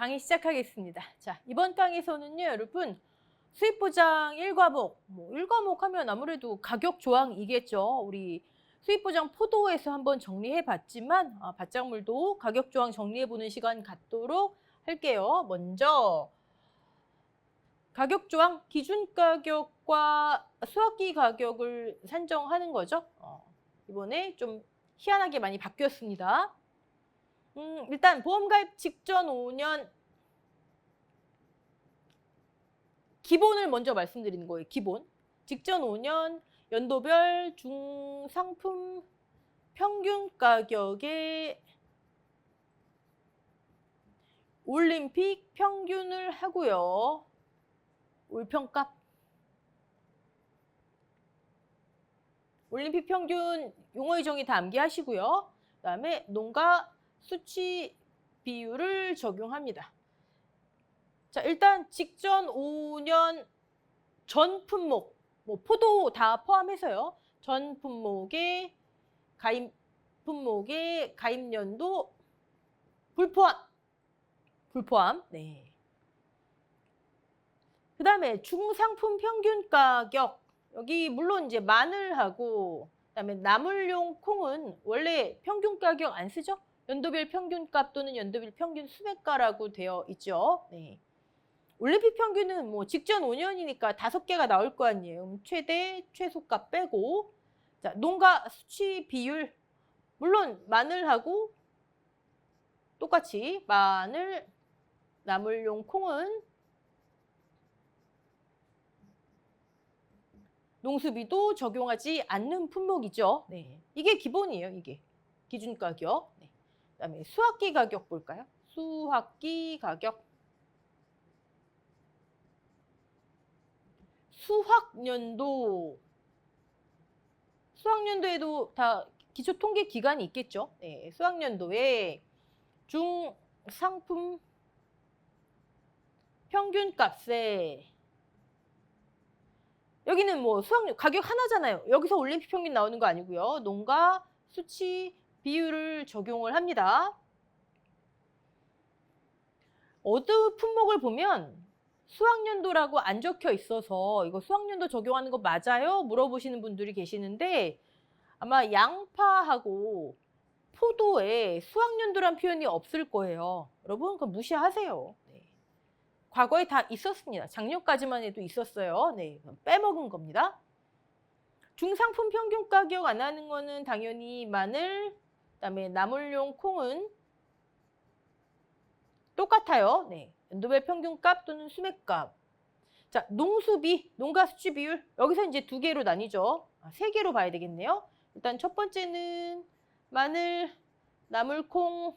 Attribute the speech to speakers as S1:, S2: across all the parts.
S1: 강의 시작하겠습니다. 자, 이번 강의에서는요, 여러분, 수입보장 1과목, 1과목 하면 아무래도 가격 조항이겠죠. 우리 수입보장 포도에서 한번 정리해 봤지만, 밭작물도 가격 조항 정리해 보는 시간 갖도록 할게요. 먼저, 가격 조항, 기준 가격과 수확기 가격을 산정하는 거죠. 이번에 좀 희한하게 많이 바뀌었습니다. 일단 보험가입 직전 5년 기본을 먼저 말씀드리는 거예요. 기본. 직전 5년 연도별 중상품 평균 가격의 올림픽 평균을 하고요. 올평값. 올림픽 평균 용어의 정의 다 암기하시고요. 그다음에 농가 수치 비율을 적용합니다. 자, 일단 직전 5년 전 품목, 포도 다 포함해서요. 전 품목의 가입 연도 불포함. 네. 그다음에 중상품 평균 가격. 여기 물론 이제 마늘하고 그다음에 나물용 콩은 원래 평균 가격 안 쓰죠? 연도별 평균값 또는 연도별 평균 수매가라고 되어 있죠. 네. 올림픽 평균은 직전 5년이니까 5개가 나올 거 아니에요. 최대, 최소값 빼고. 자, 농가 수치 비율. 물론 마늘하고 똑같이 마늘, 나물용 콩은 농수비도 적용하지 않는 품목이죠. 네. 이게 기본이에요, 이게. 기준 가격. 네. 그다음에 수확기 가격 볼까요? 수확기 가격. 수학년도에도 다 기초 통계 기간이 있겠죠. 네, 수학년도에 중상품 평균값에 여기는 수학년 가격 하나잖아요. 여기서 올림픽 평균 나오는 거 아니고요. 농가 수치 비율을 적용을 합니다. 어느 품목을 보면 수학년도라고 안 적혀 있어서 이거 수학년도 적용하는 거 맞아요? 물어보시는 분들이 계시는데 아마 양파하고 포도에 수학년도란 표현이 없을 거예요. 여러분 그거 무시하세요. 네. 과거에 다 있었습니다. 작년까지만 해도 있었어요. 네, 빼먹은 겁니다. 중상품 평균 가격 안 하는 거는 당연히 마늘, 그다음에 나물용 콩은 똑같아요. 네. 연도별 평균값 또는 수매값. 자, 농수비, 농가 수치 비율. 여기서 이제 2개로 나뉘죠. 3개로 봐야 되겠네요. 일단 첫 번째는 마늘, 나물콩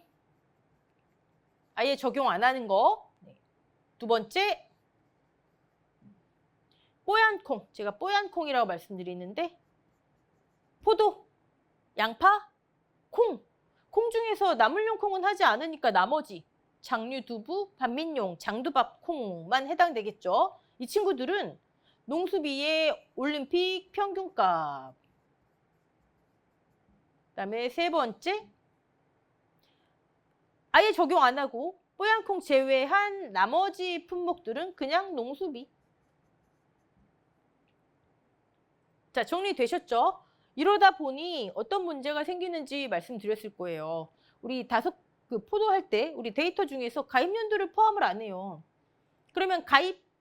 S1: 아예 적용 안 하는 거. 네. 두 번째, 뽀얀콩. 제가 뽀얀콩이라고 말씀드리는데 포도, 양파, 콩. 콩 중에서 나물용 콩은 하지 않으니까 나머지 장류두부, 반민용, 장두밥 콩만 해당되겠죠. 이 친구들은 농수비의 올림픽 평균값. 그다음에 세 번째, 아예 적용 안 하고 뽀얀콩 제외한 나머지 품목들은 그냥 농수비. 자, 정리되셨죠? 이러다 보니 어떤 문제가 생기는지 말씀드렸을 거예요. 우리 포도할 때 우리 데이터 중에서 가입연도를 포함을 안 해요. 그러면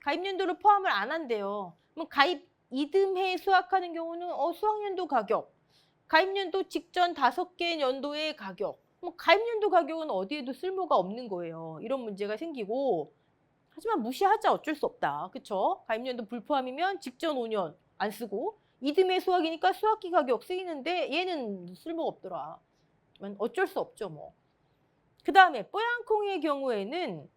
S1: 가입연도를 포함을 안 한대요. 그럼 가입 이듬해 수확하는 경우는 수확연도 가격, 가입연도 직전 5개 연도의 가격. 가입연도 가격은 어디에도 쓸모가 없는 거예요. 이런 문제가 생기고 하지만 무시하자 어쩔 수 없다. 그쵸? 가입연도 불포함이면 직전 5년 안 쓰고 이듬해 수확이니까 수확기 가격 쓰이는데 얘는 쓸모가 없더라. 어쩔 수 없죠. 그 다음에 뽀얀콩의 경우에는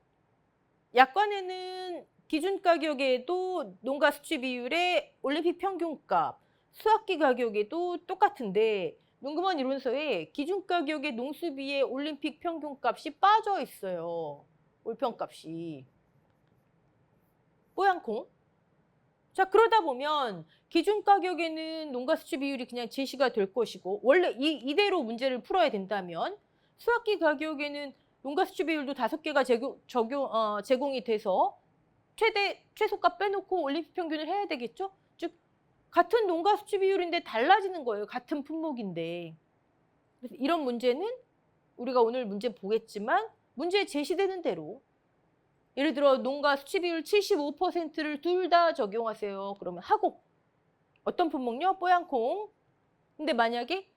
S1: 약관에는 기준 가격에도 농가 수치 비율의 올림픽 평균값, 수확기 가격에도 똑같은데 농금원 이론서에 기준 가격의 농수비의 올림픽 평균값이 빠져 있어요. 올평값이. 뽀얀콩. 자, 그러다 보면 기준 가격에는 농가 수치 비율이 그냥 제시가 될 것이고 원래 이대로 문제를 풀어야 된다면 수확기 가격에는 농가 수치 비율도 5개가 제공이 돼서 최소값 빼놓고 올림픽 평균을 해야 되겠죠? 즉 같은 농가 수치 비율인데 달라지는 거예요. 같은 품목인데. 그래서 이런 문제는 우리가 오늘 문제 보겠지만 문제에 제시되는 대로 예를 들어 농가 수치 비율 75%를 둘 다 적용하세요. 그러면 하고 어떤 품목요? 뽀얀콩. 근데 만약에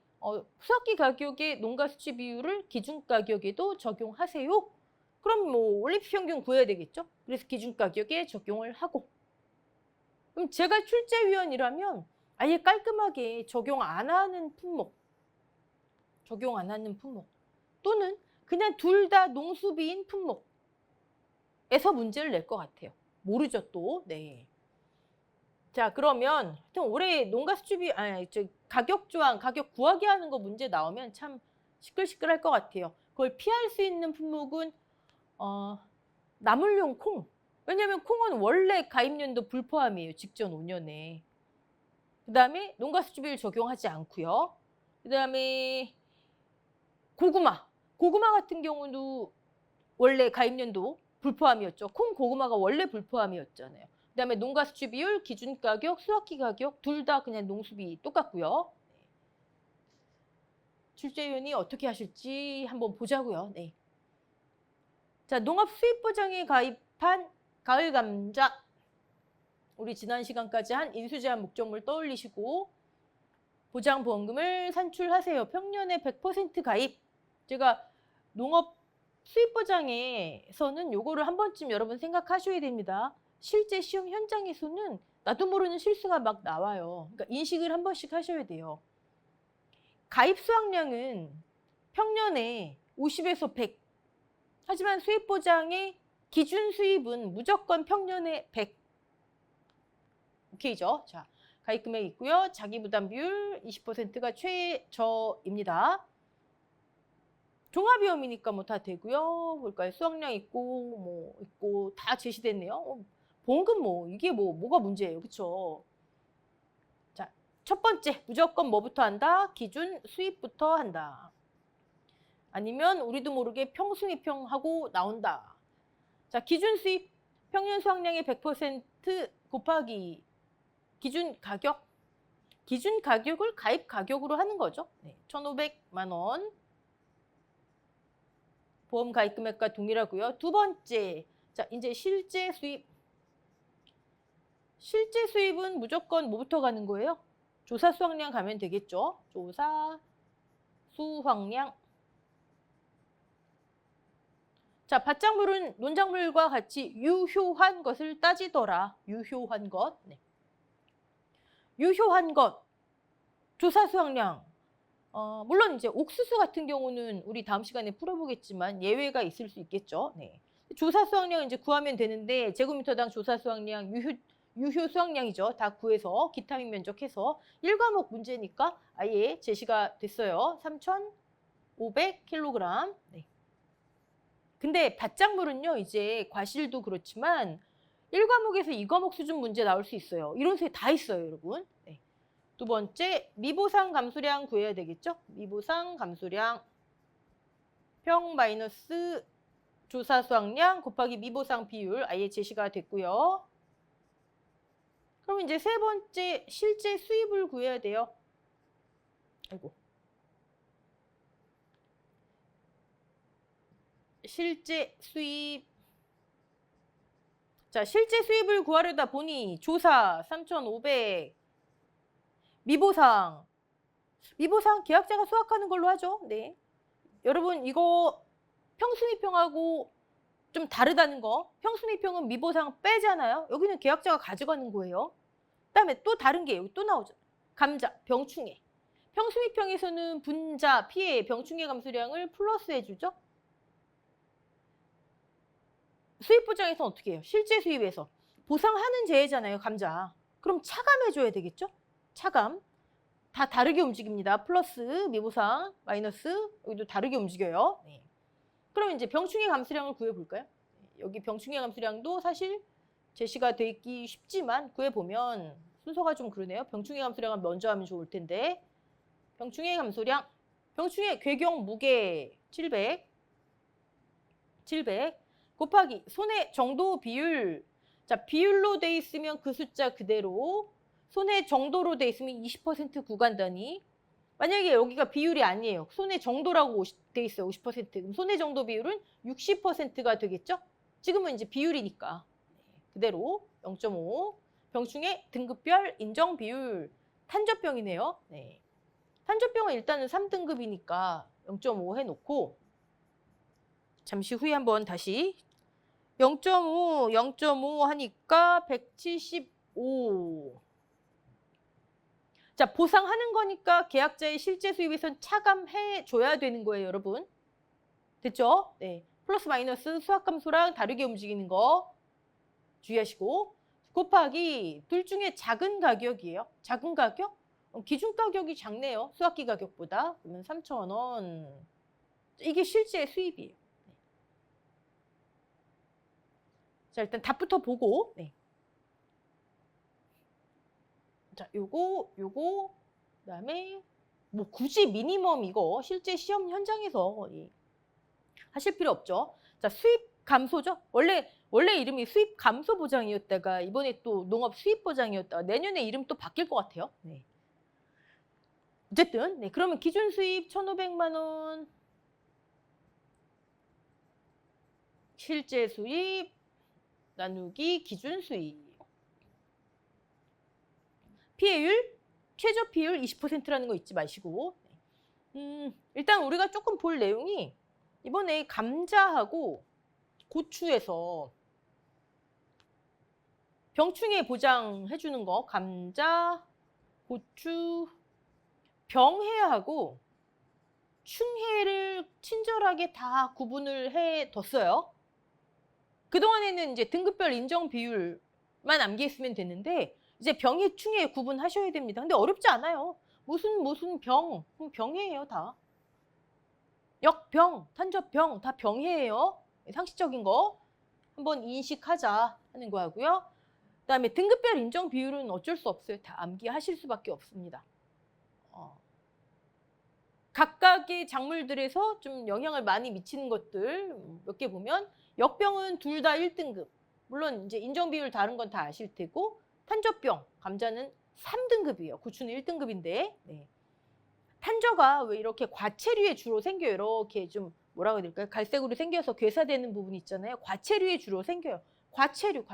S1: 수확기 가격의 농가 수치 비율을 기준 가격에도 적용하세요. 그럼 뭐 올림픽 평균 구해야 되겠죠? 그래서 기준 가격에 적용을 하고. 그럼 제가 출제위원이라면 아예 깔끔하게 적용 안 하는 품목 또는 그냥 둘 다 농수비인 품목에서 문제를 낼 것 같아요. 모르죠 또. 네. 자 그러면 하여튼 올해 농가 수치비 가격 조항, 가격 구하기 하는 거 문제 나오면 참 시끌시끌할 것 같아요. 그걸 피할 수 있는 품목은 나물용 콩. 왜냐하면 콩은 원래 가입연도 불포함이에요. 직전 5년에. 그 다음에 농가 수치비를 적용하지 않고요. 그 다음에 고구마. 고구마 같은 경우도 원래 가입연도 불포함이었죠. 콩, 고구마가 원래 불포함이었잖아요. 그 다음에 농가 수치 비율, 기준 가격, 수확기 가격 둘 다 그냥 농수비 똑같고요. 출제위원이 어떻게 하실지 한번 보자고요. 네. 자, 농업 수입 보장에 가입한 가을 감자. 우리 지난 시간까지 한 인수제한 목적물 떠올리시고 보장 보험금을 산출하세요. 평년에 100% 가입. 제가 농업 수입 보장에서는 요거를 한 번쯤 여러분 생각하셔야 됩니다. 실제 시험 현장에서는 나도 모르는 실수가 막 나와요. 그러니까 인식을 한 번씩 하셔야 돼요. 가입 수확량은 평년에 50에서 100. 하지만 수입 보장의 기준 수입은 무조건 평년에 100. 오케이죠? 자, 가입 금액 있고요. 자기 부담 비율 20%가 최저입니다. 종합위험이니까 뭐 다 되고요. 볼까요? 수확량 있고 다 제시됐네요. 보험금 이게 뭐가 문제예요. 그렇죠? 자, 첫 번째 무조건 뭐부터 한다? 기준 수입부터 한다. 아니면 우리도 모르게 평수입평하고 나온다. 자, 기준 수입 평년 수확량의 100% 곱하기 기준 가격. 기준 가격을 가입 가격으로 하는 거죠. 네, 1,500만 원. 보험 가입 금액과 동일하고요. 두 번째, 자 이제 실제 수입. 실제 수입은 무조건 뭐부터 가는 거예요? 조사 수확량 가면 되겠죠. 조사 수확량. 자, 밭작물은 논작물과 같이 유효한 것을 따지더라. 유효한 것. 네. 유효한 것. 조사 수확량. 물론 이제 옥수수 같은 경우는 우리 다음 시간에 풀어보겠지만 예외가 있을 수 있겠죠. 네. 조사 수확량 이제 구하면 되는데 제곱미터당 조사 수확량 유효 수확량이죠. 다 구해서 기타민 면적해서 1과목 문제니까 아예 제시가 됐어요. 3,500kg. 네. 근데 밭작물은요. 이제 과실도 그렇지만 1과목에서 2과목 수준 문제 나올 수 있어요. 이론서에 다 있어요, 여러분. 네. 두 번째, 미보상 감수량 구해야 되겠죠? 미보상 감수량 평 마이너스 조사 수확량 곱하기 미보상 비율 아예 제시가 됐고요. 그럼 이제 세 번째, 실제 수입을 구해야 돼요. 아이고. 실제 수입. 자, 실제 수입을 구하려다 보니 조사 3,500. 미보상 계약자가 수확하는 걸로 하죠. 네. 여러분 이거 평수미평하고 좀 다르다는 거. 평수미평은 미보상 빼잖아요. 여기는 계약자가 가져가는 거예요. 그다음에 또 다른 게 여기 또 나오죠. 감자, 병충해. 평수미평에서는 분자, 피해, 병충해 감수량을 플러스 해주죠. 수입보장에서는 어떻게 해요? 실제 수입에서 보상하는 재해잖아요. 감자. 그럼 차감해줘야 되겠죠? 차감. 다 다르게 움직입니다. 플러스, 미보상, 마이너스 여기도 다르게 움직여요. 네. 그럼 이제 병충해 감수량을 구해볼까요? 여기 병충해 감수량도 사실 제시가 되기 쉽지만 구해보면 순서가 좀 그러네요. 병충해 감수량을 먼저 하면 좋을 텐데 병충해 감수량, 병충해 괴경 무게 700 700 곱하기 손해 정도 비율. 자, 비율로 돼 있으면 그 숫자 그대로, 손해 정도로 돼 있으면 20% 구간 단위. 만약에 여기가 비율이 아니에요. 손해 정도라고 돼 있어요. 50%. 그럼 손해 정도 비율은 60%가 되겠죠? 지금은 이제 비율이니까. 그대로 0.5. 병충해 등급별 인정 비율. 탄저병이네요. 네. 탄저병은 일단은 3등급이니까 0.5 해놓고, 잠시 후에 한번 다시 0.5 하니까 175. 자, 보상하는 거니까 계약자의 실제 수입에선 차감해 줘야 되는 거예요, 여러분. 됐죠? 네. 플러스 마이너스 수학함수랑 다르게 움직이는 거 주의하시고, 곱하기 둘 중에 작은 가격이에요. 작은 가격? 기준 가격이 작네요. 수학기 가격보다. 그러면 3,000원. 이게 실제 수입이에요. 네. 자, 일단 답부터 보고. 네. 자, 요거, 그다음에 뭐 굳이 미니멈 이거 실제 시험 현장에서 하실 필요 없죠. 자, 수입 감소죠. 원래 이름이 수입 감소 보장이었다가 이번에 또 농업 수입 보장이었다가 내년에 이름 또 바뀔 것 같아요. 네. 어쨌든, 네, 그러면 기준 수입 1,500만 원, 실제 수입 나누기 기준 수입. 피해율, 최저 피해율 20%라는 거 잊지 마시고. 일단 우리가 조금 볼 내용이 이번에 감자하고 고추에서 병충해 보장해주는 거, 감자, 고추, 병해하고 충해를 친절하게 다 구분을 해뒀어요. 그동안에는 이제 등급별 인정 비율만 암기했으면 됐는데 이제 병해, 충해 구분하셔야 됩니다. 근데 어렵지 않아요. 무슨 병, 병해예요 다. 역병, 탄저병 다 병해예요. 상식적인 거 한번 인식하자 하는 거 하고요. 그다음에 등급별 인정 비율은 어쩔 수 없어요. 다 암기하실 수밖에 없습니다. 각각의 작물들에서 좀 영향을 많이 미치는 것들 몇 개 보면, 역병은 둘 다 1등급. 물론 이제 인정 비율 다른 건 다 아실 테고, 탄저병, 감자는 3등급이에요. 고추는 1등급인데. 네. 탄저가 왜 이렇게 과체류에 주로 생겨요? 이렇게 좀 뭐라고 해야 될까요? 갈색으로 생겨서 괴사되는 부분 있잖아요. 과체류에 주로 생겨요. 과체류.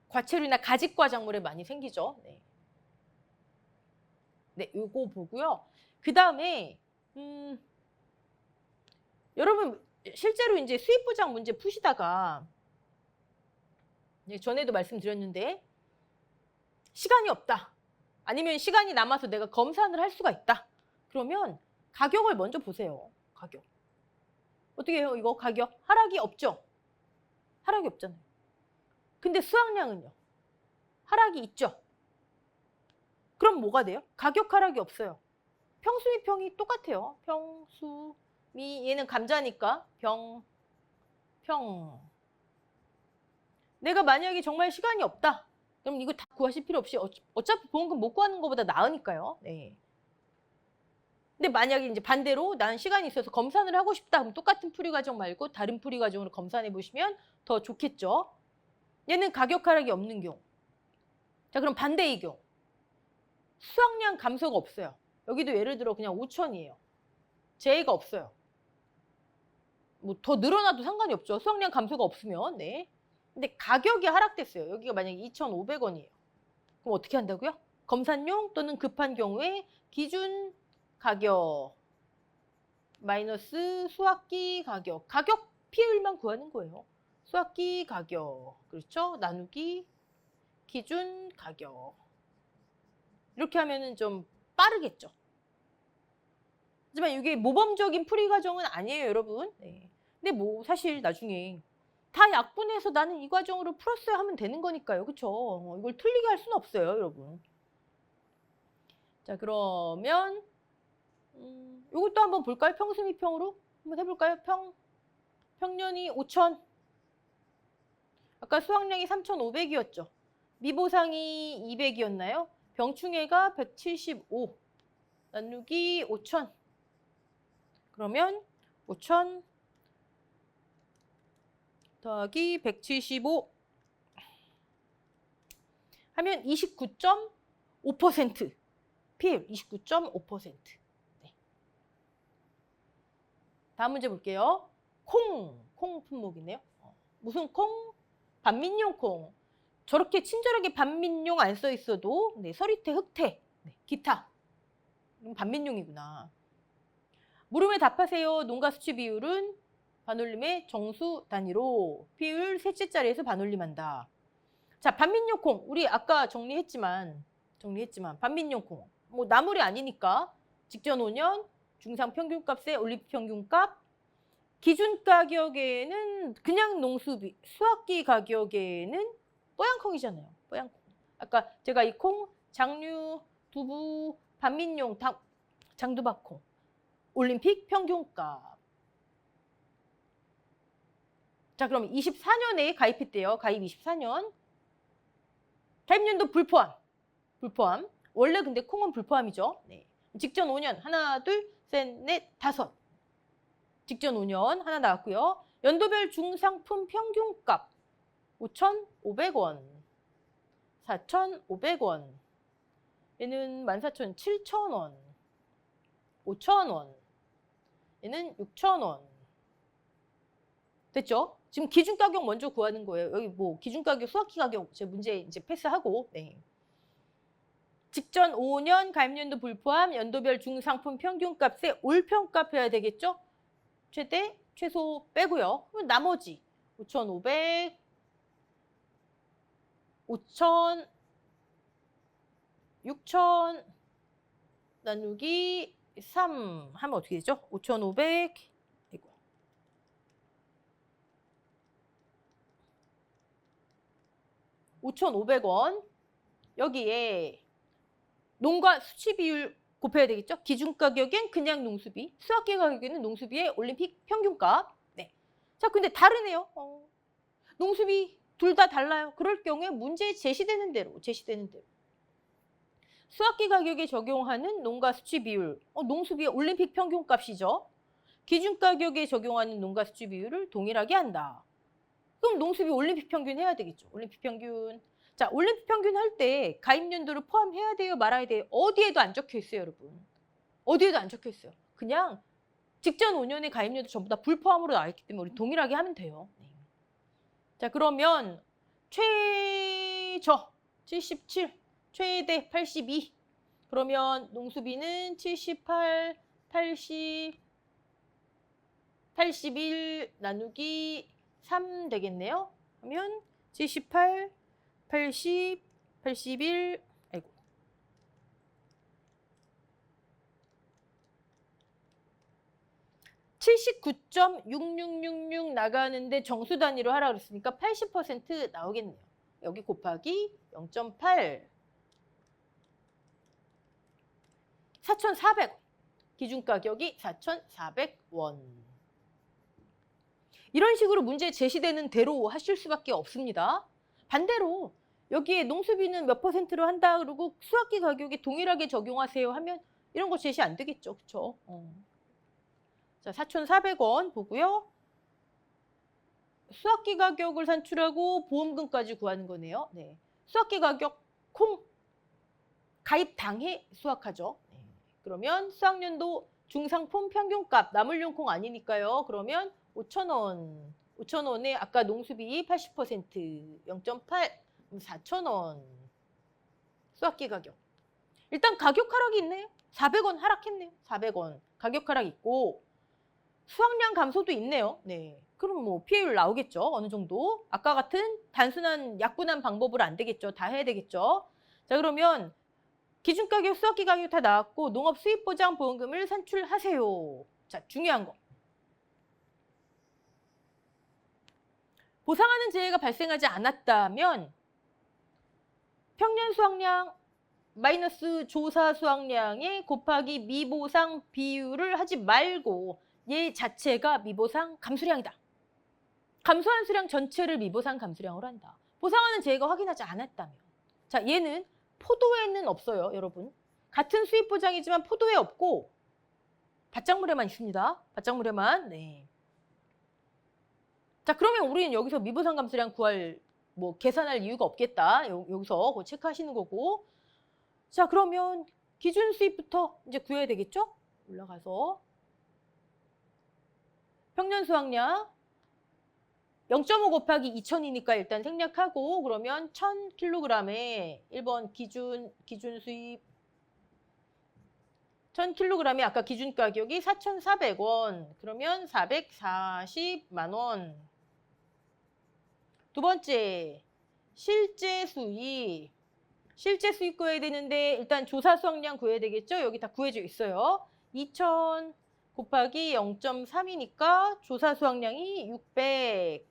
S1: 과체류나 가직과 작물에 많이 생기죠. 네. 네, 요거 보고요. 그 다음에 여러분 실제로 이제 수입 보장 문제 푸시다가 전에도 말씀드렸는데 시간이 없다. 아니면 시간이 남아서 내가 검산을 할 수가 있다. 그러면 가격을 먼저 보세요. 가격. 어떻게 해요? 이거 가격 하락이 없죠? 하락이 없잖아요. 근데 수확량은요? 하락이 있죠? 그럼 뭐가 돼요? 가격 하락이 없어요. 평수미 평이 똑같아요. 평수미, 얘는 감자니까 평. 내가 만약에 정말 시간이 없다. 그럼 이거 다 구하실 필요 없이 어차피 보험금 못 구하는 것보다 나으니까요. 네. 근데 만약에 이제 반대로 난 시간이 있어서 검산을 하고 싶다. 그럼 똑같은 풀이 과정 말고 다른 풀이 과정으로 검산해 보시면 더 좋겠죠. 얘는 가격 하락이 없는 경우. 자, 그럼 반대의 경우. 수확량 감소가 없어요. 여기도 예를 들어 그냥 5,000이에요. 재해가 없어요. 뭐 더 늘어나도 상관이 없죠. 수확량 감소가 없으면. 네. 근데 가격이 하락됐어요. 여기가 만약에 2,500원이에요. 그럼 어떻게 한다고요? 검산용 또는 급한 경우에 기준 가격 마이너스 수확기 가격. 가격 피해율만 구하는 거예요. 수확기 가격. 그렇죠? 나누기 기준 가격. 이렇게 하면은 좀 빠르겠죠. 하지만 이게 모범적인 풀이 과정은 아니에요, 여러분. 네. 근데 뭐 사실 나중에 다 약분해서 나는 이 과정으로 풀었어야 하면 되는 거니까요. 그렇죠? 이걸 틀리게 할 수는 없어요, 여러분. 자, 그러면 이것도 한번 볼까요? 평수미평으로 한번 해볼까요? 평년이 5,000. 아까 수확량이 3,500이었죠. 미보상이 200이었나요? 병충해가 175 나누기 5,000. 그러면 5,000 더하기 175 하면 29.5%. 피해율 29.5%. 네. 다음 문제 볼게요. 콩 품목이네요. 무슨 콩? 반민용 콩. 저렇게 친절하게 반민용 안 써 있어도 네, 서리태, 흑태, 네, 기타. 반민용이구나. 물음에 답하세요. 농가 수치 비율은 반올림의 정수 단위로 비율 셋째 자리에서 반올림한다. 자, 반민용 콩. 우리 아까 정리했지만 반민용 콩. 뭐 나물이 아니니까 직전 5년 중상 평균값에 올림픽 평균값 기준 가격에는 그냥 농수비, 수확기 가격에는 뽀얀콩이잖아요. 뽀얀콩. 아까 제가 이 콩, 장류, 두부, 반민용, 장두박콩, 올림픽 평균값. 자, 그럼 24년에 가입했대요. 가입 24년. 가입연도 불포함. 원래 근데 콩은 불포함이죠. 네. 직전 5년. 하나, 둘, 셋, 넷, 다섯. 직전 5년 하나 나왔고요. 연도별 중상품 평균값 5,500원, 4,500원, 얘는 14,000원, 7,000원, 5,000원, 얘는 6,000원. 됐죠? 지금 기준가격 먼저 구하는 거예요. 여기 뭐 기준가격, 수확기 가격 제 문제 이제 패스하고. 네. 직전 5년 가입연도 불포함 연도별 중상품 평균값에 올평값 해야 되겠죠? 최대, 최소 빼고요. 그럼 나머지 5,500, 5,000, 6,000 나누기 3 하면 어떻게 되죠? 5,500, 5,500원. 여기에 농가 수치 비율 곱해야 되겠죠? 기준 가격엔 그냥 농수비, 수확기 가격에는 농수비의 올림픽 평균값. 네. 자, 근데 다르네요. 농수비 둘 다 달라요. 그럴 경우에 문제에 제시되는 대로. 수확기 가격에 적용하는 농가 수치 비율, 농수비의 올림픽 평균값이죠. 기준 가격에 적용하는 농가 수치 비율을 동일하게 한다. 그럼 농수비 올림픽 평균 해야 되겠죠. 올림픽 평균. 자, 올림픽 평균 할 때 가입 연도를 포함해야 돼요, 말아야 돼요? 어디에도 안 적혀 있어요, 여러분. 어디에도 안 적혀 있어요. 그냥 직전 5년의 가입 연도 전부 다 불포함으로 나와 있기 때문에 우리 동일하게 하면 돼요. 네. 자, 그러면 최저 77, 최대 82. 그러면 농수비는 78, 80, 81 나누기 3 되겠네요. 그러면 78, 80, 81, 아이고. 79.6666 나가는데 정수 단위로 하라 그랬으니까 80% 나오겠네요. 여기 곱하기 0.8. 4,400원. 기준 가격이 4,400원. 이런 식으로 문제 제시되는 대로 하실 수밖에 없습니다. 반대로 여기에 농수비는 몇 %로 한다 그러고 수확기 가격이 동일하게 적용하세요 하면 이런 거 제시 안 되겠죠. 그렇죠? 자, 4,400원 보고요. 수확기 가격을 산출하고 보험금까지 구하는 거네요. 네. 수확기 가격 콩 가입 당해 수확하죠. 네. 그러면 수확년도 중상품 평균값 나물용 콩 아니니까요. 그러면 5,000원. 5,000원에 아까 농수비 80% 0.8 4,000원. 수확기 가격. 일단 가격 하락이 있네요. 400원 하락했네요. 400원. 가격 하락 있고 수확량 감소도 있네요. 네. 그럼 뭐 피해율 나오겠죠. 어느 정도. 아까 같은 단순한 약분한 방법으로 안 되겠죠. 다 해야 되겠죠. 자, 그러면 기준가격, 수확기 가격 다 나왔고 농업수입보장보험금을 산출하세요. 자, 중요한 거. 보상하는 재해가 발생하지 않았다면 평년 수확량 마이너스 조사 수확량에 곱하기 미보상 비율을 하지 말고 얘 자체가 미보상 감수량이다. 감소한 수량 전체를 미보상 감수량으로 한다. 보상하는 재해가 확인하지 않았다면. 자, 얘는 포도에는 없어요, 여러분. 같은 수입 보장이지만 포도에 없고 밭작물에만 있습니다. 밭작물에만. 네. 자, 그러면 우리는 여기서 미분산 감소량 구할 뭐 계산할 이유가 없겠다. 여기서 그거 체크하시는 거고. 자, 그러면 기준 수입부터 이제 구해야 되겠죠? 올라가서 평년 수확량 0.5 곱하기 2000이니까 일단 생략하고, 그러면 1000kg에 1번 기준 수입 1000kg에 아까 기준 가격이 4,400원. 그러면 440만 원. 두 번째, 실제 수입. 실제 수입 구해야 되는데 일단 조사 수확량 구해야 되겠죠? 여기 다 구해져 있어요. 2000 곱하기 0.3이니까 조사 수확량이 600.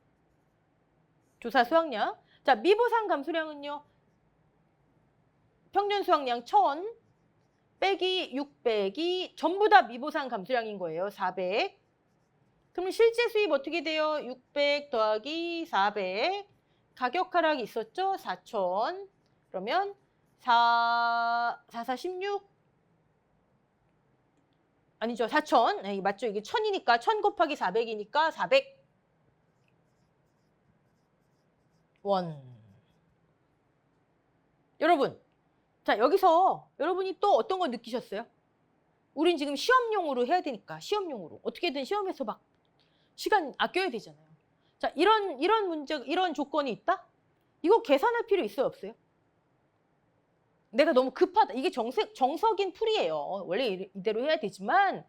S1: 조사 수확량. 자, 미보상 감소량은요. 평년 수확량 1000 빼기 600이 전부 다 미보상 감소량인 거예요. 400. 그럼 실제 수입 어떻게 돼요? 600 더하기 400. 가격 하락이 있었죠? 4000. 그러면 416 아니죠. 4000. 네, 맞죠? 이게 1000이니까 1000 곱하기 400이니까 400원. 여러분, 자, 여기서 여러분이 또 어떤 거 느끼셨어요? 우린 지금 시험용으로 해야 되니까, 시험용으로. 어떻게든 시험에서 막 시간 아껴야 되잖아요. 자, 이런 문제, 이런 조건이 있다? 이거 계산할 필요 있어요, 없어요? 내가 너무 급하다. 이게 정석인 풀이에요. 원래 이대로 해야 되지만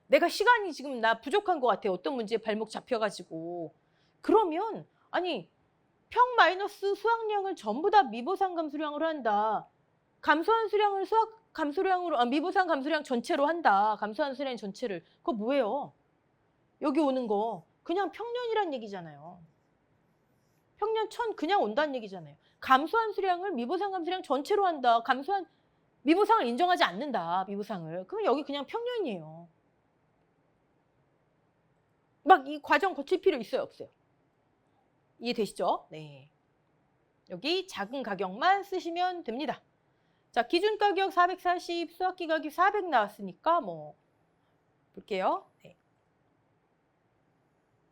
S1: 내가 시간이 지금 나 부족한 것 같아요. 어떤 문제에 발목 잡혀가지고. 그러면 아니 평 마이너스 수확량을 전부 다 미보상 감소량으로 한다. 감소한 수량을 감소량으로 미보상 감소량 전체로 한다. 감소한 수량 전체를. 그거 뭐예요? 여기 오는 거 그냥 평년이란 얘기잖아요. 평년 1000 그냥 온다는 얘기잖아요. 감소한 수량을 미보상 감소량 전체로 한다. 감소한 미보상을 인정하지 않는다. 미보상을. 그럼 여기 그냥 평년이에요. 막 이 과정 거칠 필요 있어요, 없어요? 이해되시죠? 네. 여기 작은 가격만 쓰시면 됩니다. 자, 기준 가격 440, 수확기 가격 400 나왔으니까 뭐 볼게요. 네.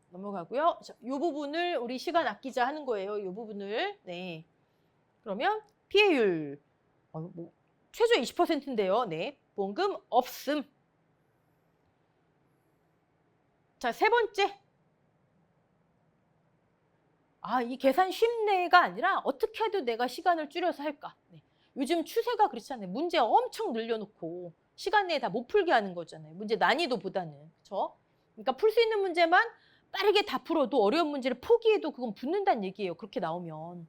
S1: 넘어가고요. 자, 이 부분을 우리 시간 아끼자 하는 거예요. 이 부분을. 네. 그러면 피해율 뭐 최저 20%인데요. 네. 보험금 없음. 자, 세 번째. 이 계산 쉽네가 아니라 어떻게 해도 내가 시간을 줄여서 할까. 네. 요즘 추세가 그렇잖아요. 문제 엄청 늘려놓고 시간 내에 다 못 풀게 하는 거잖아요. 문제 난이도보다는. 그렇죠? 그러니까 풀 수 있는 문제만 빠르게 다 풀어도 어려운 문제를 포기해도 그건 붙는다는 얘기예요. 그렇게 나오면.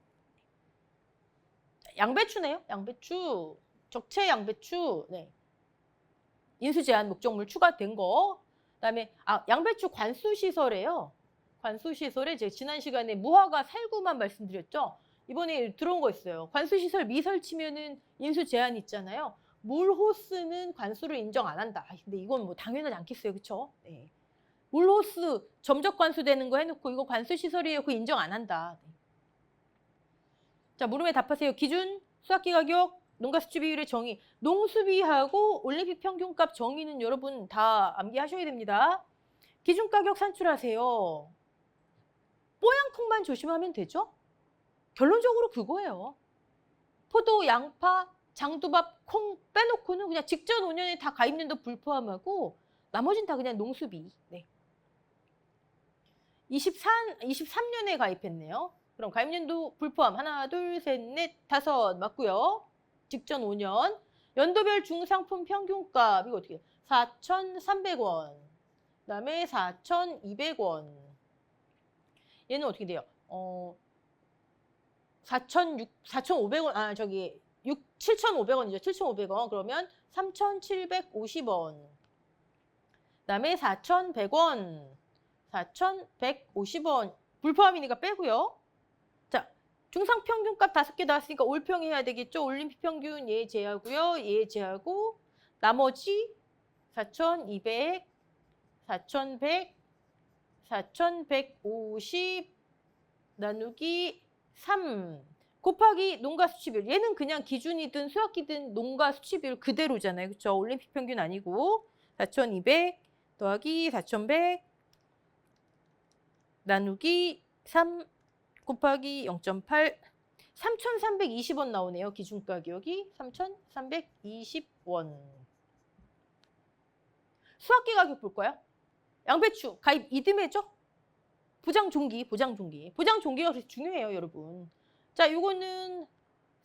S1: 양배추네요. 양배추. 적채 양배추. 네. 인수 제한 목적물 추가된 거. 그다음에 양배추 관수 시설에요. 관수 시설에 제가 지난 시간에 무화과 살구만 말씀드렸죠. 이번에 들어온 거 있어요. 관수 시설 미설치면은 인수 제한 있잖아요. 물호스는 관수를 인정 안 한다. 근데 이건 뭐 당연하지 않겠어요. 그렇죠? 네. 물호스 점적 관수되는 거 해놓고 이거 관수 시설이에요. 그거 인정 안 한다. 네. 자, 물음에 답하세요. 기준 수확기 가격 농가 수치 비율의 정의. 농수비하고 올림픽 평균값 정의는 여러분 다 암기하셔야 됩니다. 기준 가격 산출하세요. 뽀얀콩만 조심하면 되죠? 결론적으로 그거예요. 포도, 양파, 장두밥, 콩 빼놓고는 그냥 직전 5년에 다 가입년도 불포함하고 나머지는 다 그냥 농수비. 네. 23년에 가입했네요. 그럼 가입년도 불포함 하나, 둘, 셋, 넷, 다섯 맞고요. 직전 5년. 연도별 중상품 평균값 이거 어떻게 해요? 4,300원. 그다음에 4,200원. 얘는 어떻게 돼요? 4,500원. 저기 7,500원이죠. 7,500원. 그러면 3,750원. 그다음에 4,100원. 4,150원. 불포함이니까 빼고요. 자, 중상평균값 5개 나왔으니까 올평 해야 되겠죠. 올림픽 평균 얘 제하고요. 얘 제하고 나머지 4,200, 4,100, 4,150 나누기 3 곱하기 농가 수치비율. 얘는 그냥 기준이든 수학기든 농가 수치비율 그대로잖아요. 그렇죠? 올림픽 평균 아니고 4,200 더하기 4,100 나누기 3 곱하기 0.8 3,320원 나오네요. 기준가격이 3,320원. 수학기 가격 볼까요? 양배추 가입 이듬해죠? 보장종기. 보장종기가 그래서 중요해요, 여러분. 자, 요거는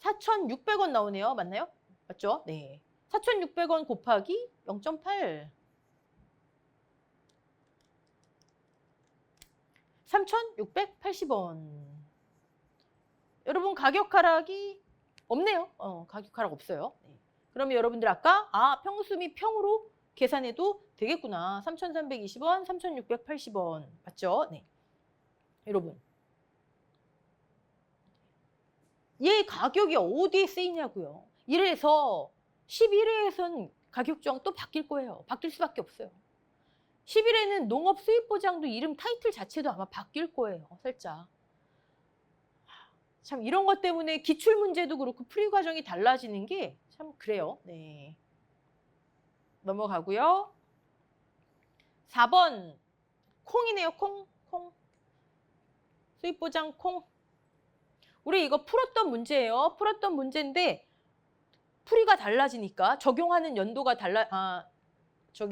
S1: 4,600원 나오네요. 맞나요? 맞죠? 네. 4,600원 곱하기 0.8. 3,680원. 여러분 가격 하락이 없네요. 가격 하락 없어요. 네. 그러면 여러분들 아까 평수 및 평으로 계산해도 되겠구나. 3,320원, 3,680원. 맞죠? 네. 여러분. 얘 가격이 어디에 쓰이냐고요. 이래서 11회에선 가격 조항 또 바뀔 거예요. 바뀔 수밖에 없어요. 10일에는 농업 수입 보장도 이름 타이틀 자체도 아마 바뀔 거예요. 살짝. 참 이런 것 때문에 기출 문제도 그렇고 풀이 과정이 달라지는 게 참 그래요. 네. 넘어가고요. 4번 콩이네요. 콩. 수입 보장 콩. 우리 이거 풀었던 문제예요. 풀었던 문제인데 풀이가 달라지니까 적용하는 연도가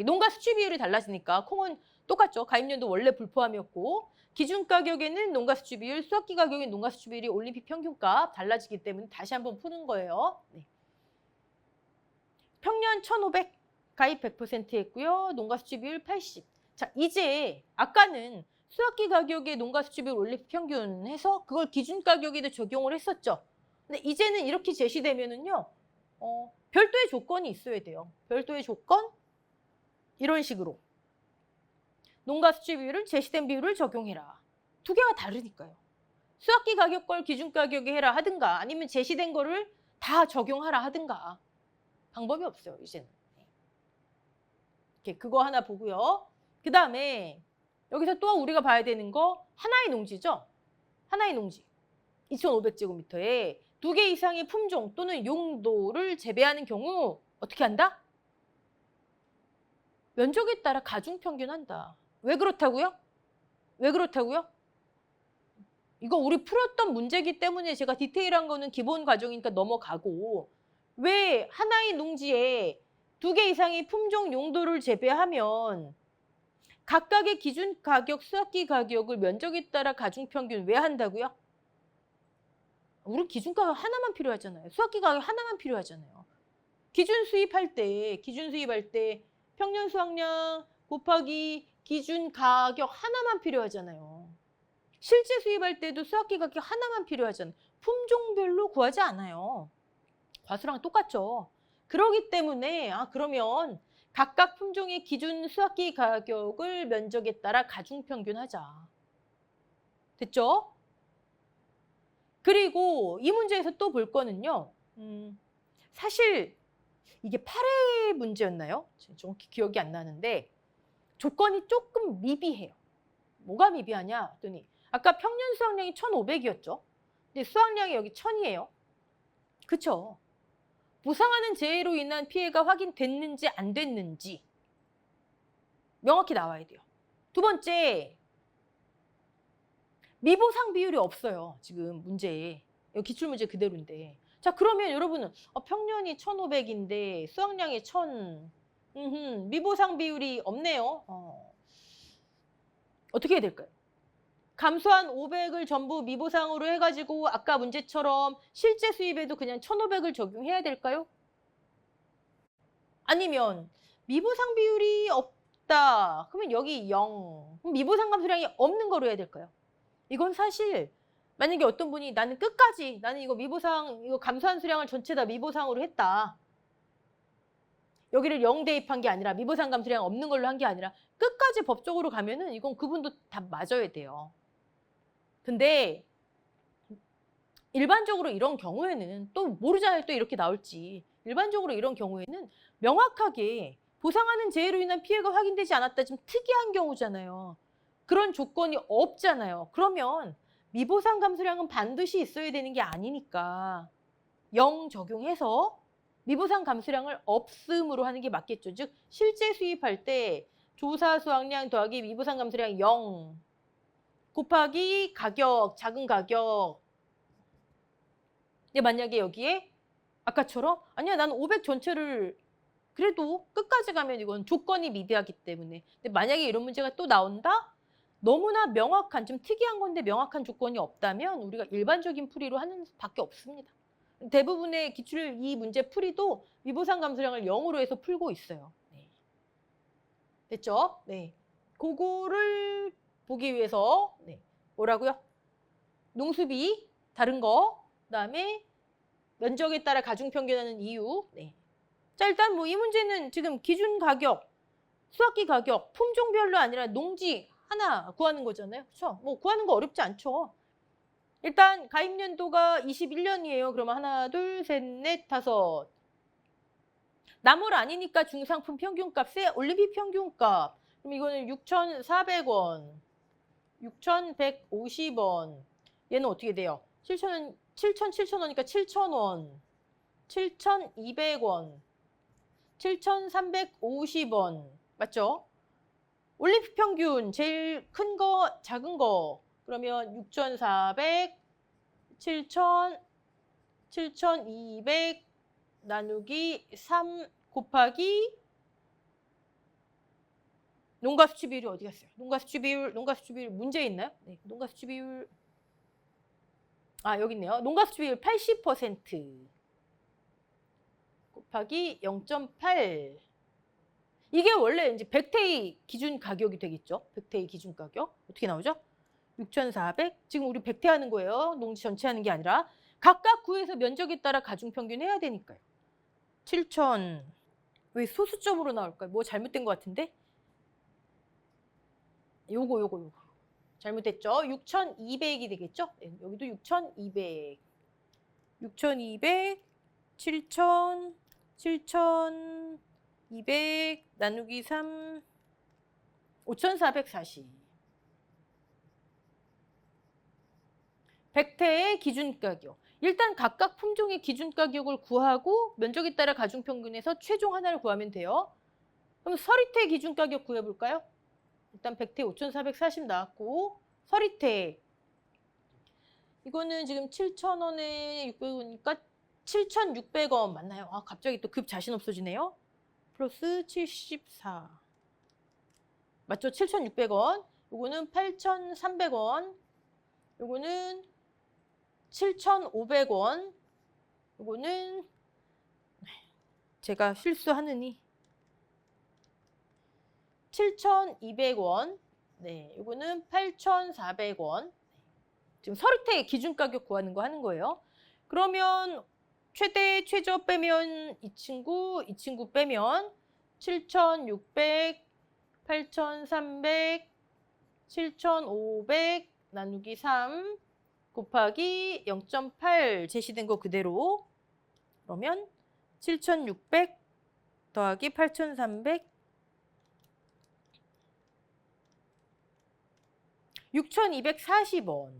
S1: 농가 수출 비율이 달라지니까 콩은 똑같죠. 가입연도 원래 불포함이었고 기준가격에는 농가 수출 비율, 수학기 가격엔 농가 수출 비율이 올림픽 평균값 달라지기 때문에 다시 한번 푸는 거예요. 네. 평년 1,500 가입 100% 했고요. 농가 수출 비율 80. 자, 이제 아까는 수학기 가격에 농가 수출 비율 올림픽 평균 해서 그걸 기준가격에도 적용을 했었죠. 근데 이제는 이렇게 제시되면은요. 별도의 조건이 있어야 돼요. 별도의 조건 이런 식으로 농가 수출 비율을 제시된 비율을 적용해라. 두 개가 다르니까요. 수학기 가격 걸 기준 가격에 해라 하든가 아니면 제시된 거를 다 적용하라 하든가 방법이 없어요. 이제는. 이렇게 그거 하나 보고요. 그 다음에 여기서 또 우리가 봐야 되는 거 하나의 농지죠. 하나의 농지 2,500제곱미터에 2개 이상의 품종 또는 용도를 재배하는 경우 어떻게 한다? 면적에 따라 가중평균한다. 왜 그렇다고요? 왜 그렇다고요? 이거 우리 풀었던 문제이기 때문에 제가 디테일한 거는 기본 과정이니까 넘어가고 왜 하나의 농지에 2개 이상의 품종 용도를 재배하면 각각의 기준 가격, 수학기 가격을 면적에 따라 가중평균 왜 한다고요? 우리 기준 가격 하나만 필요하잖아요. 수학기 가격 하나만 필요하잖아요. 기준 수입할 때 평년 수확량 곱하기 기준 가격 하나만 필요하잖아요. 실제 수입할 때도 수학기 가격 하나만 필요하잖아요. 품종별로 구하지 않아요. 과수랑 똑같죠. 그러기 때문에 그러면 각각 품종의 기준 수학기 가격을 면적에 따라 가중평균하자. 됐죠? 그리고 이 문제에서 또 볼 거는요. 사실 이게 8회 문제였나요? 정확히 기억이 안 나는데 조건이 조금 미비해요. 뭐가 미비하냐 했더니 아까 평년 수확량이 1,500이었죠. 근데 수확량이 여기 1,000이에요. 그쵸? 보상하는 재해로 인한 피해가 확인됐는지 안 됐는지 명확히 나와야 돼요. 두 번째, 미보상 비율이 없어요. 지금 문제에. 여기 기출문제 그대로인데. 자, 그러면 여러분은 평년이 1,500인데 수확량이 1,000. 미보상 비율이 없네요. 어떻게 해야 될까요? 감소한 500을 전부 미보상으로 해가지고 아까 문제처럼 실제 수입에도 그냥 1,500을 적용해야 될까요? 아니면 미보상 비율이 없다. 그러면 여기 0. 그럼 미보상 감소량이 없는 거로 해야 될까요? 이건 사실 만약에 어떤 분이 나는 이거 이거 감소한 수량을 전체 다 미보상으로 했다. 여기를 0 대입한 게 아니라 미보상 감소량 없는 걸로 한 게 아니라 끝까지 법적으로 가면은 이건 그분도 다 맞아야 돼요. 근데 일반적으로 이런 경우에는 또 모르잖아요. 또 이렇게 나올지. 일반적으로 이런 경우에는 명확하게 보상하는 재해로 인한 피해가 확인되지 않았다. 좀 특이한 경우잖아요. 그런 조건이 없잖아요. 그러면 미보상 감소량은 반드시 있어야 되는 게 아니니까 0 적용해서 미보상 감소량을 없음으로 하는 게 맞겠죠. 즉 실제 수입할 때 조사 수확량 더하기 미보상 감소량 0 곱하기 가격, 작은 가격. 근데 만약에 여기에 아까처럼 아니야 나는 500 전체를 그래도 끝까지 가면 이건 조건이 미비하기 때문에. 근데 만약에 이런 문제가 또 나온다? 너무나 명확한, 좀 특이한 건데 명확한 조건이 없다면 우리가 일반적인 풀이로 하는 수밖에 없습니다. 대부분의 기출 이 문제 풀이도 위보상 감소량을 0으로 해서 풀고 있어요. 네. 됐죠? 네. 그거를 보기 위해서 네. 뭐라고요? 농수비, 다른 거, 그다음에 면적에 따라 가중평균하는 이유. 네. 자, 일단 뭐 이 문제는 지금 기준 가격, 수확기 가격, 품종별로 아니라 농지 하나 구하는 거잖아요. 그렇죠? 뭐 구하는 거 어렵지 않죠. 일단 가입 연도가 21년이에요. 그러면 하나, 둘, 셋, 넷, 다섯. 나물 아니니까 중상품 평균값에 올림픽 평균값. 그럼 이거는 6,400원, 6,150원. 얘는 어떻게 돼요? 7,000원이니까 7,000원, 7,200원, 7,350원. 맞죠? 올림픽 평균 제일 큰 거, 작은 거. 그러면 6,400, 7,000, 7,200 나누기 3 곱하기 농가 수치 비율이 어디 갔어요? 농가 수치 비율 문제 있나요? 네, 농가 수치 비율. 아, 여기 있네요. 농가 수치 비율 80% 곱하기 0.8. 이게 원래 이제 백테이 기준 가격이 되겠죠? 백테이 기준 가격. 어떻게 나오죠? 6,400. 지금 우리 백테 하는 거예요. 농지 전체 하는 게 아니라 각각 구에서 면적에 따라 가중평균 해야 되니까요. 7,000. 왜 소수점으로 나올까요? 뭐 잘못된 것 같은데? 요거. 잘못됐죠? 6,200이 되겠죠? 네, 여기도 6,200. 6,200, 7,000, 7,200 나누기 3, 5,440. 백태의 기준가격. 일단 각각 품종의 기준가격을 구하고 면적에 따라 가중평균해서 최종 하나를 구하면 돼요. 그럼 서리태 기준가격 구해볼까요? 일단 백태 5,440 나왔고 서리태. 이거는 지금 7,000원에 600원이니까 7,600원 맞나요? 아, 갑자기 또 급 자신 없어지네요. 플러스 74. 맞죠? 7,600원. 요거는 8,300원. 요거는 7,500원. 요거는 제가 실수하느니 7,200원. 네, 요거는 8,400원. 지금 서리태 기준 가격 구하는 거 하는 거예요. 그러면 최대 최저 빼면 이 친구 빼면 7,600, 8,300, 7,500 나누기 3 곱하기 0.8 제시된 거 그대로. 그러면 7,600 더하기 8,300 6,240원.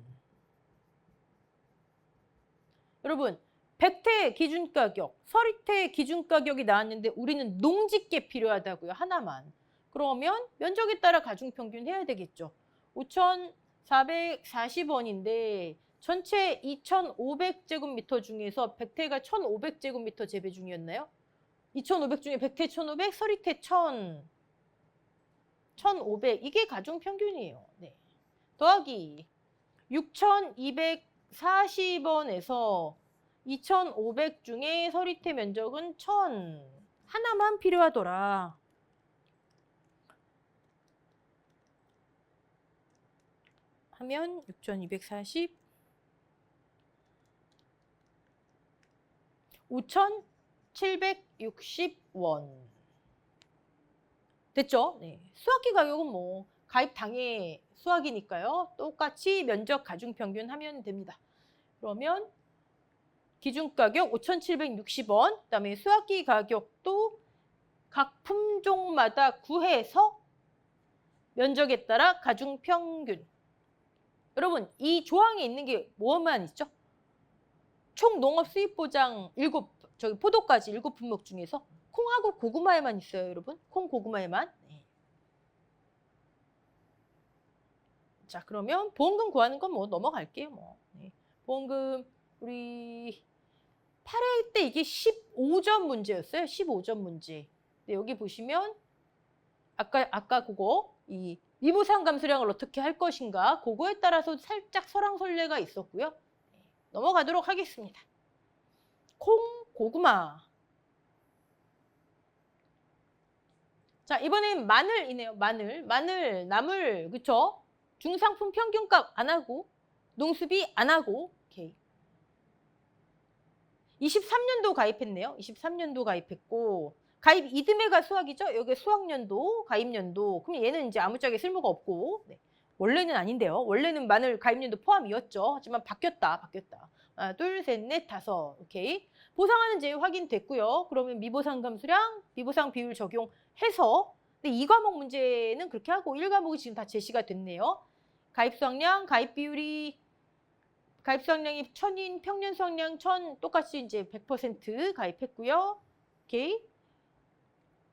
S1: 여러분, 백태 기준가격, 서리태 기준가격이 나왔는데 우리는 농지께 필요하다고요. 하나만. 그러면 면적에 따라 가중평균 해야 되겠죠. 5,440원인데 전체 2,500제곱미터 중에서 백태가 1,500제곱미터 재배 중이었나요? 2,500 중에 백태 1,500, 서리태 1,500. 이게 가중평균이에요. 네. 더하기 6,240원에서 2,500 중에 서리태 면적은 1,000. 하나만 필요하더라. 하면 6,240 5,760원. 됐죠? 네. 수확기 가격은 뭐 가입 당해 수확이니까요. 똑같이 면적 가중평균 하면 됩니다. 그러면 기준가격 5,760원, 그다음에 수확기 가격도 각 품종마다 구해서 면적에 따라 가중평균. 여러분, 이 조항에 있는 게 뭐만 있죠? 총 농업 수입 보장 포도까지 7품목 중에서 콩하고 고구마에만 있어요, 여러분. 콩, 고구마에만. 네. 자, 그러면 보험금 구하는 건 뭐 넘어갈게요. 뭐. 네. 보험금 우리 8회 때 이게 15점 문제였어요. 15점 문제. 네, 여기 보시면 아까 그거 이 미부상 감소량을 어떻게 할 것인가 그거에 따라서 살짝 설왕설래가 있었고요. 네, 넘어가도록 하겠습니다. 콩, 고구마. 자, 이번엔 마늘이네요. 마늘, 나물, 그쵸? 중상품 평균값 안 하고, 농수비 안 하고, 오케이. 23년도 가입했네요. 23년도 가입했고, 가입 이듬해가 수학이죠? 여기 수학년도, 가입년도. 그럼 얘는 이제 아무짝에 쓸모가 없고, 네. 원래는 아닌데요. 원래는 마늘 가입년도 포함이었죠. 하지만 바뀌었다. 하나, 둘, 셋, 넷, 다섯. 오케이. 보상하는 제외 확인됐고요. 그러면 미보상 감수량, 미보상 비율 적용해서 근데 2과목 문제는 그렇게 하고 1과목이 지금 다 제시가 됐네요. 가입 수학량, 가입 비율이 가입 수학량이 1000인 평년 수학량 1000 똑같이 이제 100% 가입했고요. 오케이.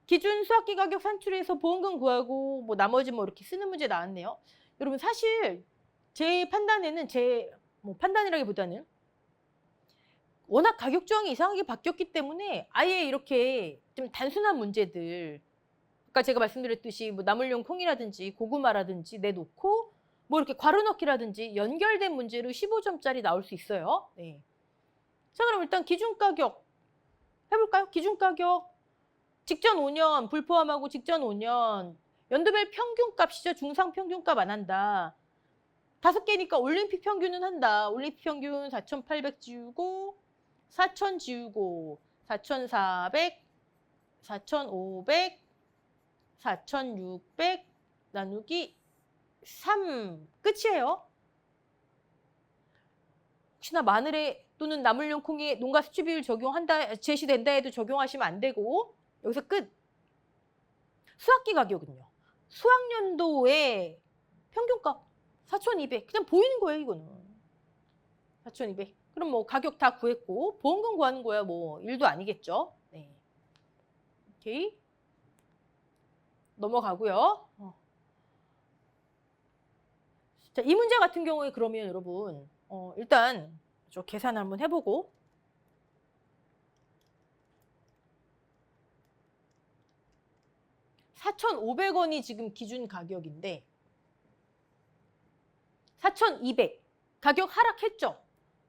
S1: 기준 수학기 가격 산출해서 보험금 구하고 뭐 나머지 뭐 이렇게 쓰는 문제 나왔네요. 여러분 사실 제 판단에는 뭐 판단이라기보다는 워낙 가격 조항이 이상하게 바뀌었기 때문에 아예 이렇게 좀 단순한 문제들 아까 제가 말씀드렸듯이 뭐 나물용 콩이라든지 고구마라든지 내놓고 뭐 이렇게 괄호 넣기라든지 연결된 문제로 15점짜리 나올 수 있어요. 네. 자, 그럼 일단 기준 가격 해볼까요? 기준 가격 직전 5년 불포함하고 직전 5년 연도별 평균값이죠. 중상 평균값 안 한다. 5개니까 올림픽 평균은 한다. 올림픽 평균 4,800 지우고 4,000 지우고 4,400 4,500 4,600 나누기 3 끝이에요. 혹시나 마늘에 또는 나물용 콩에 농가 수치 비율 적용한다 제시된다 해도 적용하시면 안 되고 여기서 끝. 수학기 가격은요. 수학년도의 평균값 4,200 그냥 보이는 거예요. 이거는 4,200 그럼 뭐 가격 다 구했고 보험금 구하는 거야 뭐 일도 아니겠죠. 네. 오케이. 넘어가고요. 자, 이 문제 같은 경우에 그러면 여러분 일단 저 계산 한번 해보고 4,500원이 지금 기준 가격인데 4,200 가격 하락했죠.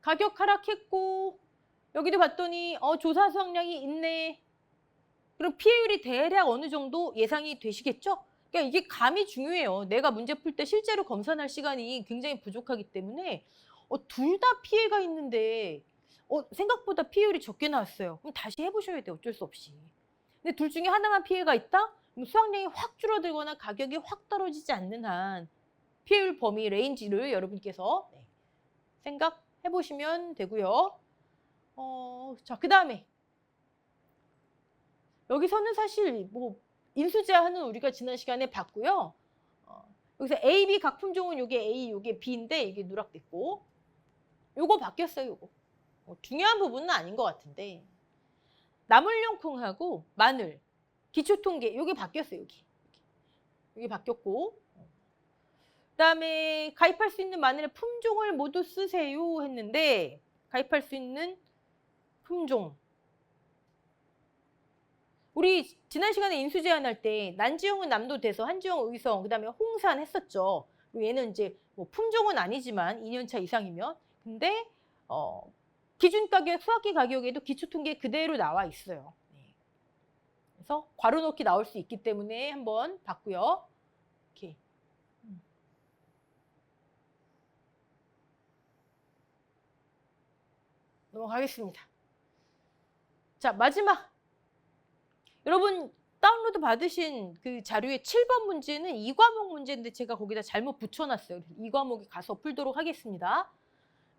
S1: 가격 하락했고 여기도 봤더니 조사 수확량이 있네. 그럼 피해율이 대략 어느 정도 예상이 되시겠죠? 그러니까 이게 감이 중요해요. 내가 문제 풀 때 실제로 검사할 시간이 굉장히 부족하기 때문에 둘 다 피해가 있는데 생각보다 피해율이 적게 나왔어요. 그럼 다시 해보셔야 돼요. 어쩔 수 없이. 근데 둘 중에 하나만 피해가 있다? 그럼 수확량이 확 줄어들거나 가격이 확 떨어지지 않는 한 피해율 범위 레인지를 여러분께서 생각해 보시면 되고요. 자, 그 다음에 여기서는 사실 뭐 인수제한은 우리가 지난 시간에 봤고요. 여기서 A, B 각 품종은 요게 A, 요게 B인데 이게 누락됐고 요거 바뀌었어요. 요거 중요한 부분은 아닌 것 같은데 나물용 콩하고 마늘 기초통계 요게 바뀌었어요. 여기 바뀌었고 그다음에 가입할 수 있는 마늘의 품종을 모두 쓰세요 했는데 가입할 수 있는 품종 우리 지난 시간에 인수 제한할 때 난지형은 남도대서, 한지형 의성, 그다음에 홍산 했었죠. 그리고 얘는 이제 뭐 품종은 아니지만 2년차 이상이면 근데 기준 가격, 수확기 가격에도 기초통계 그대로 나와 있어요. 네. 그래서 괄호 넣기 나올 수 있기 때문에 한번 봤고요. 이렇게. 넘어가겠습니다. 자, 마지막. 여러분 다운로드 받으신 그 자료의 7번 문제는 2과목 문제인데 제가 거기다 잘못 붙여놨어요. 2과목에 가서 풀도록 하겠습니다.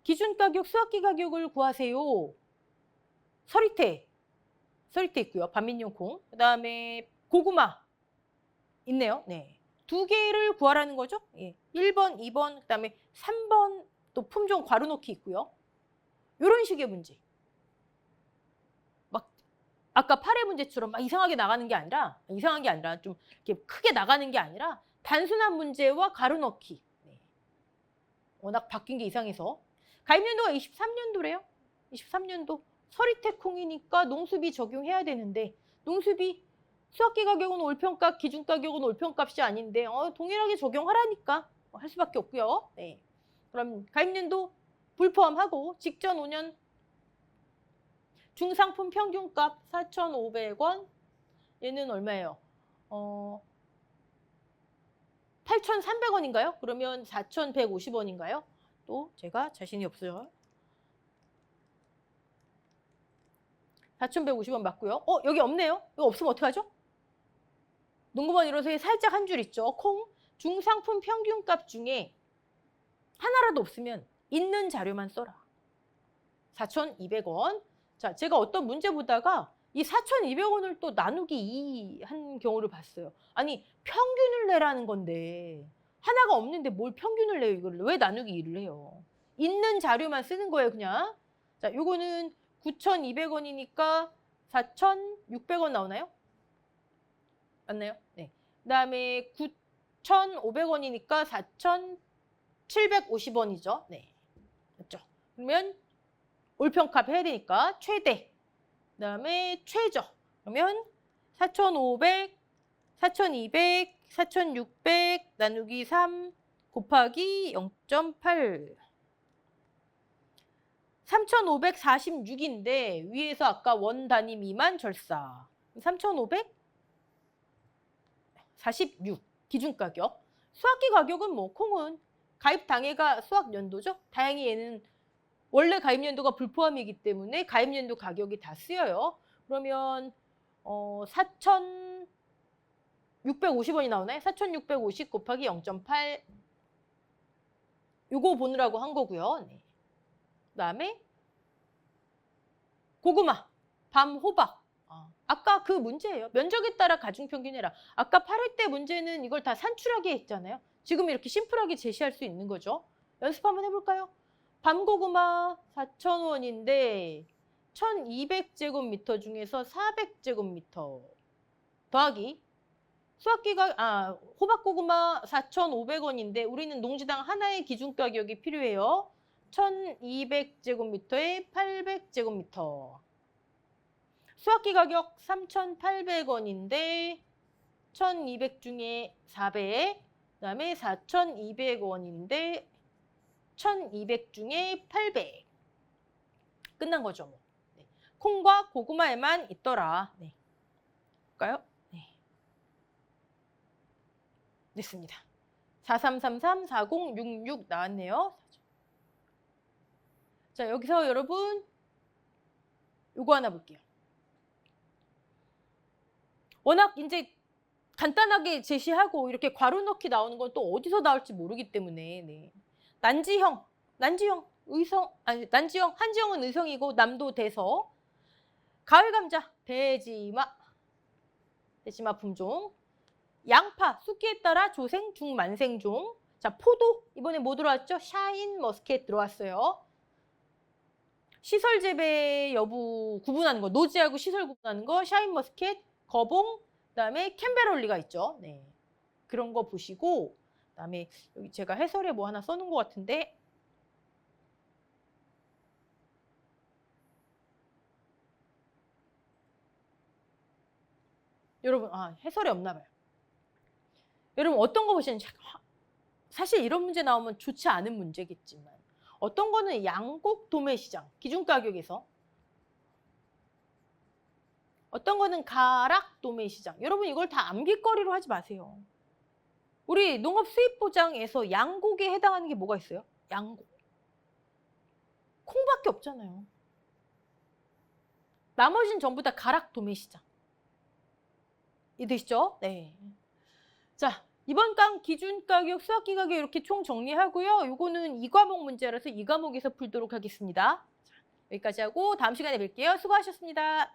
S1: 기준가격, 수확기 가격을 구하세요. 서리태 있고요. 반민용 콩. 그다음에 고구마 있네요. 네. 두 개를 구하라는 거죠. 예. 1번, 2번, 그다음에 3번 또 품종 괄호 넣기 있고요. 이런 식의 문제. 아까 8회 문제처럼 막 이상하게 나가는 게 아니라 좀 이렇게 크게 나가는 게 아니라 단순한 문제와 가로 넣기. 네. 워낙 바뀐 게 이상해서. 가입연도가 23년도래요. 23년도. 서리태 콩이니까 농수비 적용해야 되는데 농수비 수확기 가격은 올평값, 기준 가격은 올평값이 아닌데 동일하게 적용하라니까 할 수밖에 없고요. 네. 그럼 가입연도 불포함하고 직전 5년 중상품 평균값 4,500원. 얘는 얼마예요? 8,300원인가요? 그러면 4,150원인가요? 또 제가 자신이 없어요. 4,150원 맞고요. 여기 없네요. 이거 없으면 어떡하죠? 농구본 일어서에 살짝 한 줄 있죠. 콩 중상품 평균값 중에 하나라도 없으면 있는 자료만 써라. 4,200원. 자, 제가 어떤 문제 보다가 이 4,200원을 또 나누기 2 한 경우를 봤어요. 아니, 평균을 내라는 건데 하나가 없는데 뭘 평균을 내요, 이거를. 왜 나누기 2를 해요? 있는 자료만 쓰는 거예요, 그냥. 자, 요거는 9,200원이니까 4,600원 나오나요? 맞나요? 네. 그다음에 9,500원이니까 4,750원이죠. 네. 맞죠? 그러면 올평값 해야 되니까 최대. 그다음에 최저. 그러면 4,500, 4,200, 4,600 나누기 3 곱하기 0.8. 3,546인데 위에서 아까 원 단위 미만 절사. 3,546 기준 가격. 수확기 가격은 뭐 콩은 가입 당해가 수확 연도죠. 다행히 얘는 원래 가입 연도가 불포함이기 때문에 가입 연도 가격이 다 쓰여요. 그러면 4,650원이 나오나요? 4,650 곱하기 0.8 요거 보느라고 한 거고요. 네. 그다음에 고구마, 밤 호박. 아까 그 문제예요. 면적에 따라 가중평균해라. 아까 8회 때 문제는 이걸 다 산출하게 했잖아요. 지금 이렇게 심플하게 제시할 수 있는 거죠. 연습 한번 해볼까요? 밤고구마 4,000원인데 1,200제곱미터 중에서 400제곱미터 더하기 수확기가 호박고구마 4,500원인데 우리는 농지당 하나의 기준가격이 필요해요. 1,200제곱미터에 800제곱미터. 수확기 가격 3,800원인데 1,200 중에 400, 그다음에 4,200원인데 1,200 중에 800. 끝난 거죠. 뭐. 네. 콩과 고구마에만 있더라. 네. 볼까요? 네. 됐습니다. 4333, 4066 나왔네요. 자, 여기서 여러분 요거 하나 볼게요. 워낙 이제 간단하게 제시하고 이렇게 괄호 넣기 나오는 건 또 어디서 나올지 모르기 때문에 네. 난지형, 의성, 난지형, 한지형은 의성이고 남도 대서. 가을 감자, 대지마 품종. 양파, 숫기에 따라 조생, 중, 만생종. 자, 포도, 이번에 뭐 들어왔죠? 샤인 머스켓 들어왔어요. 시설 재배 여부 구분하는 거, 노지하고 시설 구분하는 거, 샤인 머스켓, 거봉, 그다음에 캔베럴리가 있죠. 네, 그런 거 보시고, 그다음에 여기 제가 해설에 뭐 하나 써놓은 것 같은데, 여러분, 해설이 없나 봐요. 여러분 어떤 거 보시는지, 사실 이런 문제 나오면 좋지 않은 문제겠지만 어떤 거는 양곡 도매시장 기준 가격에서, 어떤 거는 가락 도매시장. 여러분 이걸 다 암기거리로 하지 마세요. 우리 농업 수입 보장에서 양곡에 해당하는 게 뭐가 있어요? 양곡. 콩밖에 없잖아요. 나머지는 전부 다 가락 도매시장. 이해되시죠? 네. 자, 이번 강 기준 가격, 수확기 가격 이렇게 총 정리하고요. 요거는 2과목 문제라서 2과목에서 풀도록 하겠습니다. 자, 여기까지 하고 다음 시간에 뵐게요. 수고하셨습니다.